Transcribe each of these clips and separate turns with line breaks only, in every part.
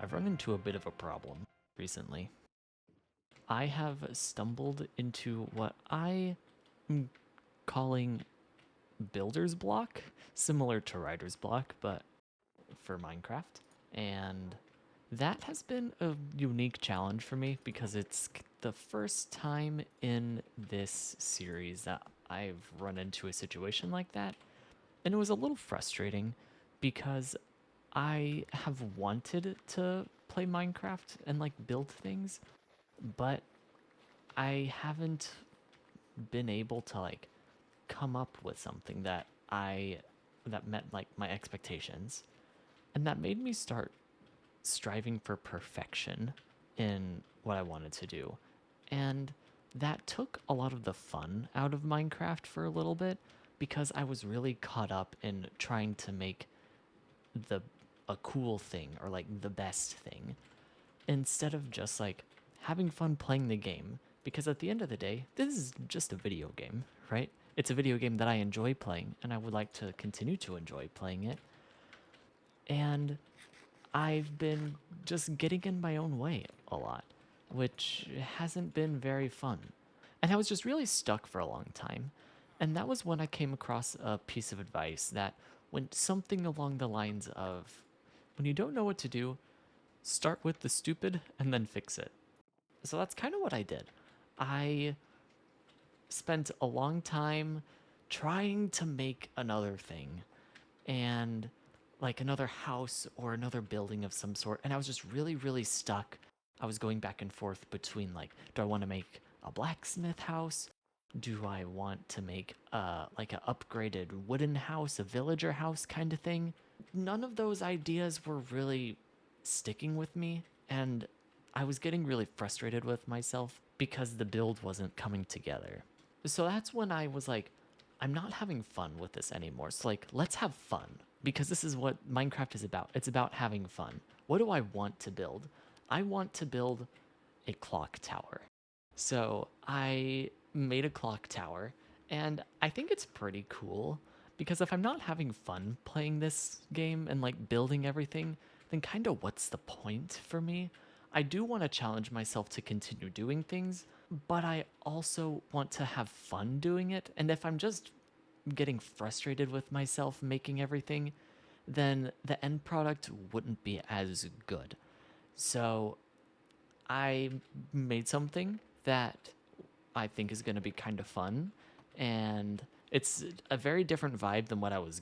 I've run into a bit of a problem recently. I have stumbled into what I am calling builder's block, similar to writer's block, but for Minecraft. And that has been a unique challenge for me because it's the first time in this series that I've run into a situation like that. And it was a little frustrating because I have wanted to play Minecraft and like build things, but I haven't been able to like come up with something that met like my expectations. And that made me start striving for perfection in what I wanted to do. And that took a lot of the fun out of Minecraft for a little bit because I was really caught up in trying to make the a cool thing or like the best thing instead of just like having fun playing the game, because at the end of the day this is just a video game, right? It's a video game that I enjoy playing and I would like to continue to enjoy playing it. And I've been just getting in my own way a lot, which hasn't been very fun. And I was just really stuck for a long time. And that was when I came across a piece of advice that went something along the lines of, when you don't know what to do, start with the stupid and then fix it. So that's kind of what I did. I spent a long time trying to make another thing and like another house or another building of some sort. And I was just really, really stuck. I was going back and forth between like, do I want to make a blacksmith house? Do I want to make like an upgraded wooden house, a villager house kind of thing? None of those ideas were really sticking with me, and I was getting really frustrated with myself because the build wasn't coming together. So that's when I was like, I'm not having fun with this anymore. So like, let's have fun, because this is what Minecraft is about. It's about having fun. What do I want to build? I want to build a clock tower. So I made a clock tower, and I think it's pretty cool because if I'm not having fun playing this game and like building everything, then kind of what's the point for me? I do want to challenge myself to continue doing things, but I also want to have fun doing it. And if I'm just getting frustrated with myself making everything, then the end product wouldn't be as good. So I made something that I think is going to be kind of fun, and it's a very different vibe than what I was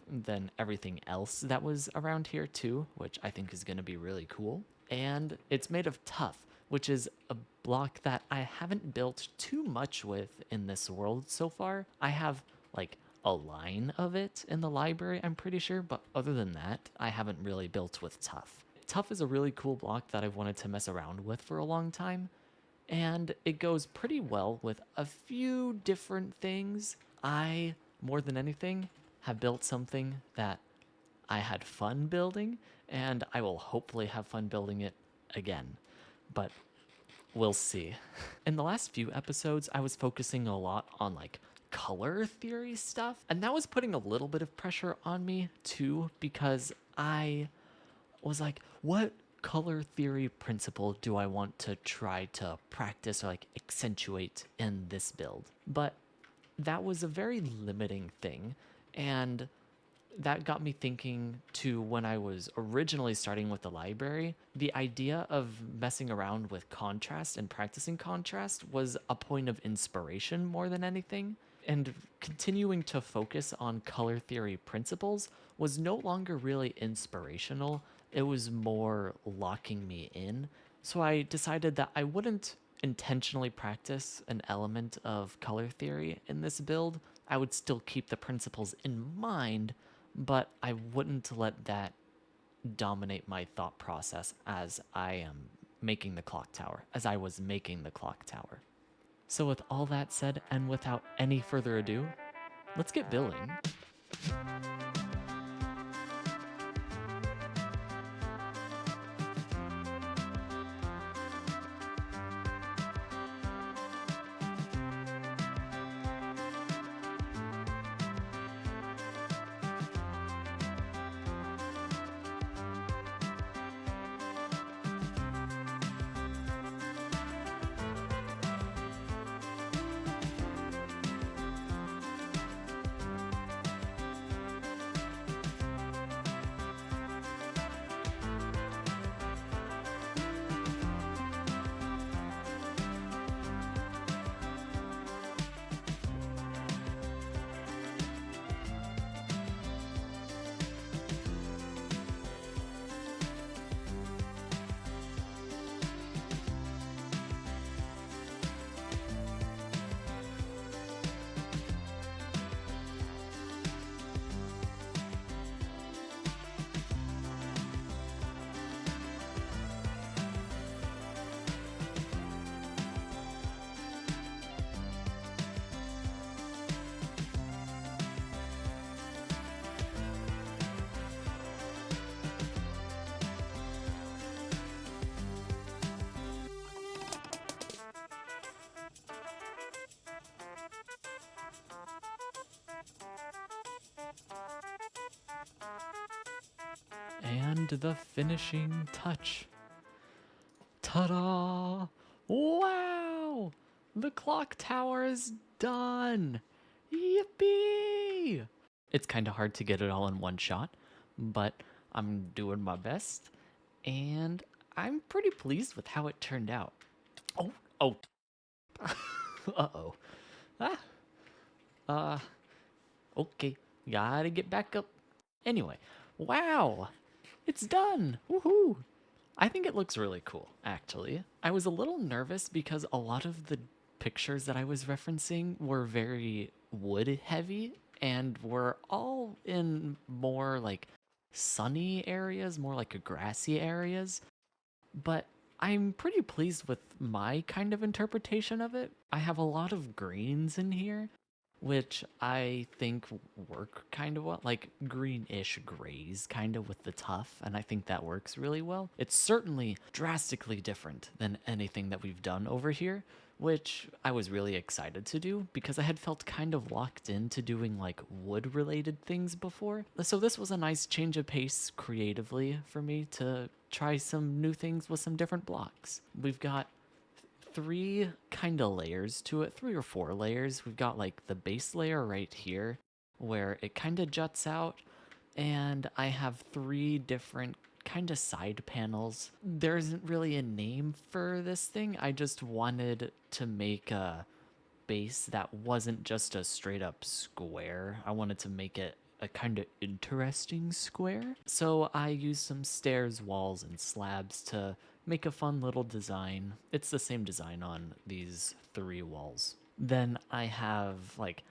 than everything else that was around here too, which I think is going to be really cool. And it's made of tuff, which is a block that I haven't built too much with in this world so far. I have like a line of it in the library, I'm pretty sure, but other than that, I haven't really built with tuff. Tuff is a really cool block that I've wanted to mess around with for a long time, and it goes pretty well with a few different things. I, more than anything, have built something that I had fun building, and I will hopefully have fun building it again. But we'll see. In the last few episodes, I was focusing a lot on like color theory stuff, and that was putting a little bit of pressure on me too, because I was like, what color theory principle do I want to try to practice or like accentuate in this build? But that was a very limiting thing, and that got me thinking to when I was originally starting with the library. The idea of messing around with contrast and practicing contrast was a point of inspiration more than anything. And continuing to focus on color theory principles was no longer really inspirational. It was more locking me in. So I decided that I wouldn't intentionally practice an element of color theory in this build. I would still keep the principles in mind, but I wouldn't let that dominate my thought process as I am making the clock tower, as I was making the clock tower. So with all that said, and without any further ado, let's get building. And the finishing touch. Ta-da! Wow! The clock tower is done! Yippee! It's kind of hard to get it all in one shot, but I'm doing my best, and I'm pretty pleased with how it turned out. Oh. Uh-oh. Ah. Okay. Gotta get back up. Anyway, wow! It's done! Woohoo! I think it looks really cool, actually. I was a little nervous because a lot of the pictures that I was referencing were very wood heavy and were all in more like sunny areas, more like grassy areas. But I'm pretty pleased with my kind of interpretation of it. I have a lot of greens in here, which I think work kind of well, like greenish grays kind of with the tuff, and I think that works really well. It's certainly drastically different than anything that we've done over here, which I was really excited to do because I had felt kind of locked into doing like wood related things before. So this was a nice change of pace creatively for me to try some new things with some different blocks. We've got three kind of layers to it, 3 or 4 layers. We've got like the base layer right here where it kind of juts out, and I have 3 different kind of side panels. There isn't really a name for this thing. I just wanted to make a base that wasn't just a straight up square. I wanted to make it a kind of interesting square. So I used some stairs, walls, and slabs to make a fun little design. It's the same design on these 3 walls. Then I have like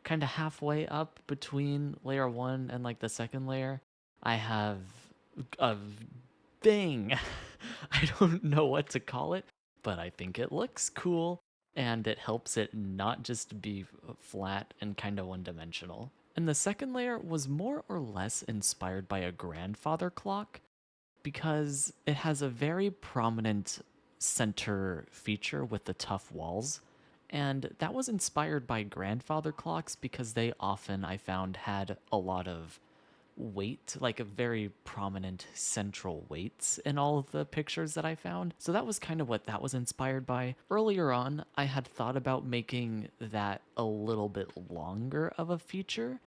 kind of halfway up between layer 1 and like the second layer, I have a thing. I don't know what to call it, but I think it looks cool and it helps it not just be flat and kind of one-dimensional. And the second layer was more or less inspired by a grandfather clock because it has a very prominent center feature with the tuff walls. And that was inspired by grandfather clocks because they often, I found, had a lot of weight, like a very prominent central weights in all of the pictures that I found. So that was kind of what that was inspired by. Earlier on, I had thought about making that a little bit longer of a feature,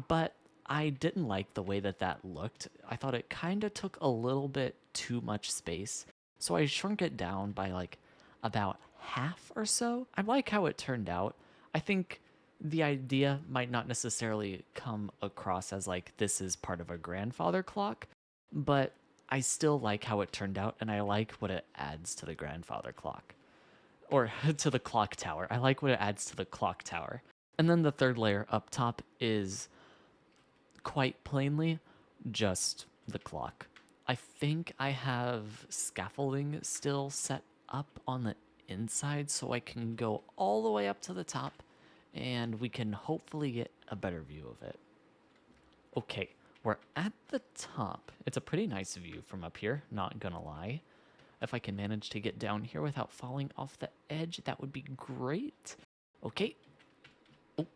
but I didn't like the way that that looked. I thought it kind of took a little bit too much space. So I shrunk it down by like about half or so. I like how it turned out. I think the idea might not necessarily come across as like this is part of a grandfather clock, but I still like how it turned out and I like what it adds to the grandfather clock. Or to the clock tower. I like what it adds to the clock tower. And then the third layer up top is quite plainly just the clock. I think I have scaffolding still set up on the inside so I can go all the way up to the top and we can hopefully get a better view of it. Okay, we're at the top. It's a pretty nice view from up here, not gonna lie. If I can manage to get down here without falling off the edge, that would be great. Okay. Oh,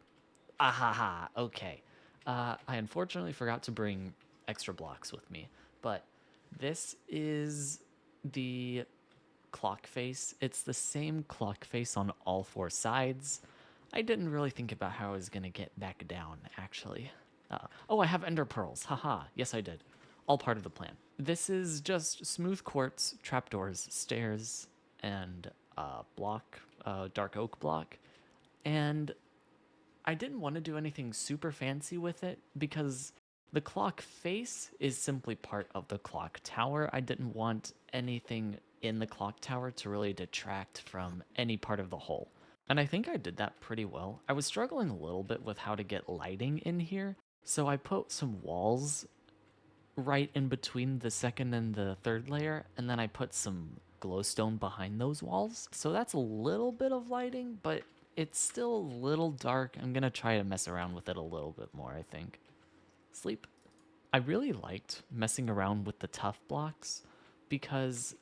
ahaha, okay. I unfortunately forgot to bring extra blocks with me, but this is the clock face. It's the same clock face on all 4 sides. I didn't really think about how I was going to get back down, actually. Oh, I have ender pearls. Haha. Yes, I did. All part of the plan. This is just smooth quartz, trapdoors, stairs, and block, dark oak block. And I didn't want to do anything super fancy with it because the clock face is simply part of the clock tower. I didn't want anything in the clock tower to really detract from any part of the whole. And I think I did that pretty well. I was struggling a little bit with how to get lighting in here, so I put some walls right in between the second and the third layer, and then I put some glowstone behind those walls. So that's a little bit of lighting, but it's still a little dark. I'm gonna try to mess around with it a little bit more, I think. Sleep. I really liked messing around with the tuff blocks because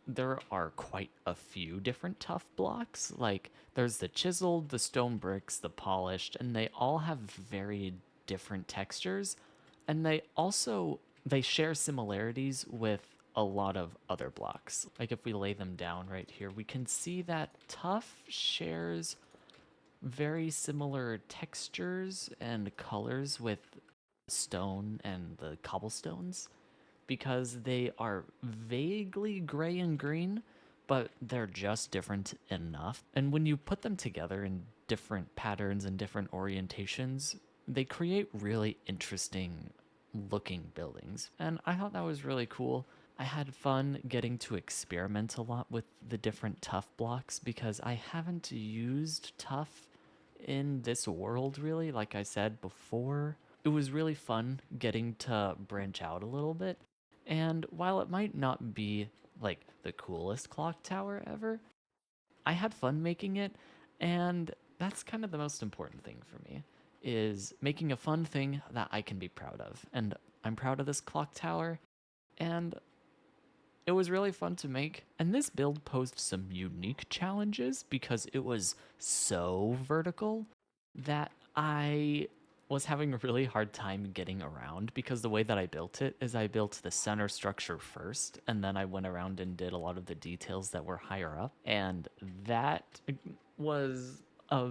there are quite a few different tuff blocks. Like there's the chiseled, the stone bricks, the polished, and they all have very different textures. And they also they share similarities with a lot of other blocks. Like if we lay them down right here, we can see that tuff shares very similar textures and colors with stone and the cobblestones because they are vaguely gray and green, but they're just different enough. And when you put them together in different patterns and different orientations, they create really interesting looking buildings. And I thought that was really cool. I had fun getting to experiment a lot with the different tuff blocks because I haven't used tuff in this world really, like I said before. It was really fun getting to branch out a little bit. And while it might not be like the coolest clock tower ever, I had fun making it, and that's kind of the most important thing for me is making a fun thing that I can be proud of. And I'm proud of this clock tower, and it was really fun to make. And this build posed some unique challenges because it was so vertical that I was having a really hard time getting around because the way that I built it is I built the center structure first and then I went around and did a lot of the details that were higher up. And that was a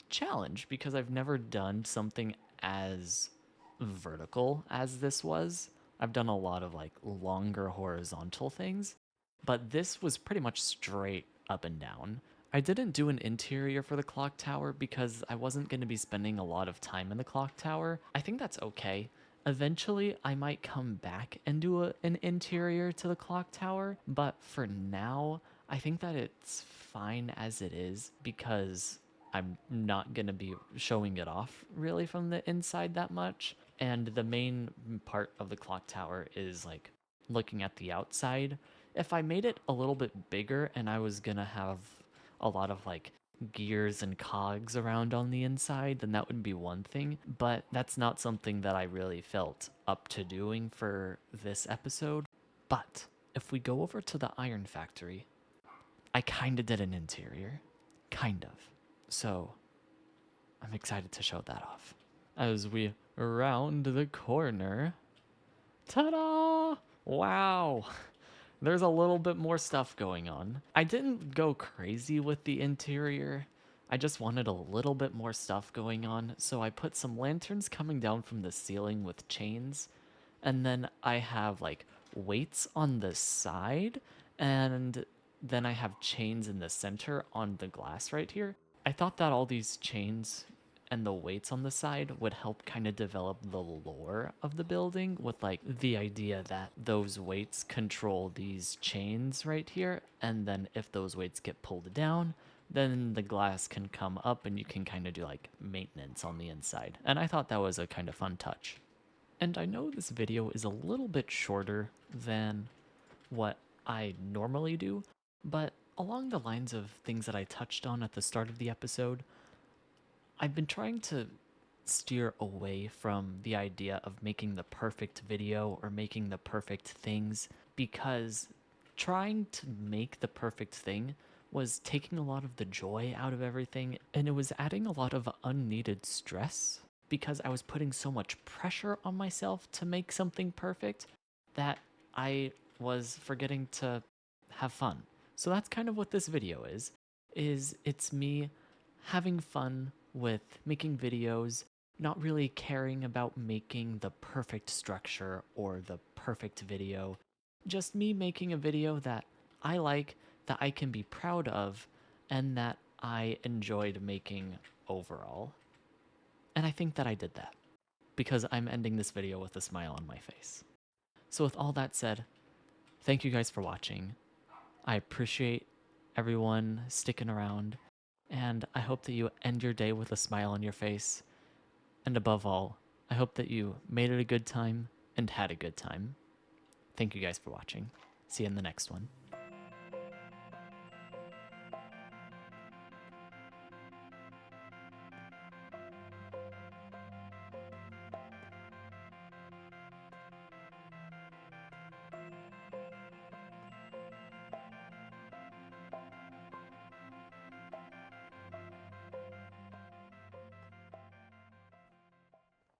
challenge because I've never done something as vertical as this was. I've done a lot of like longer horizontal things, but this was pretty much straight up and down. I didn't do an interior for the clock tower because I wasn't going to be spending a lot of time in the clock tower. I think that's okay. Eventually, I might come back and do an interior to the clock tower, but for now, I think that it's fine as it is because I'm not going to be showing it off really from the inside that much. And the main part of the clock tower is like looking at the outside. If I made it a little bit bigger and I was going to have a lot of like gears and cogs around on the inside, then that would be one thing. But that's not something that I really felt up to doing for this episode. But if we go over to the iron factory, I kind of did an interior. Kind of. So I'm excited to show that off. As we round the corner, ta-da! Wow! There's a little bit more stuff going on. I didn't go crazy with the interior. I just wanted a little bit more stuff going on, so I put some lanterns coming down from the ceiling with chains, and then I have like weights on the side, and then I have chains in the center on the glass right here. I thought that all these chains and the weights on the side would help kind of develop the lore of the building with like the idea that those weights control these chains right here, and then if those weights get pulled down, then the glass can come up and you can kind of do like maintenance on the inside. And I thought that was a kind of fun touch. And I know this video is a little bit shorter than what I normally do, but along the lines of things that I touched on at the start of the episode, I've been trying to steer away from the idea of making the perfect video or making the perfect things because trying to make the perfect thing was taking a lot of the joy out of everything, and it was adding a lot of unneeded stress because I was putting so much pressure on myself to make something perfect that I was forgetting to have fun. So that's kind of what this video is it's me having fun with making videos, not really caring about making the perfect structure or the perfect video. Just me making a video that I like, that I can be proud of, and that I enjoyed making overall. And I think that I did that because I'm ending this video with a smile on my face. So with all that said, thank you guys for watching. I appreciate everyone sticking around, and I hope that you end your day with a smile on your face. And above all, I hope that you made it a good time and had a good time. Thank you guys for watching. See you in the next one.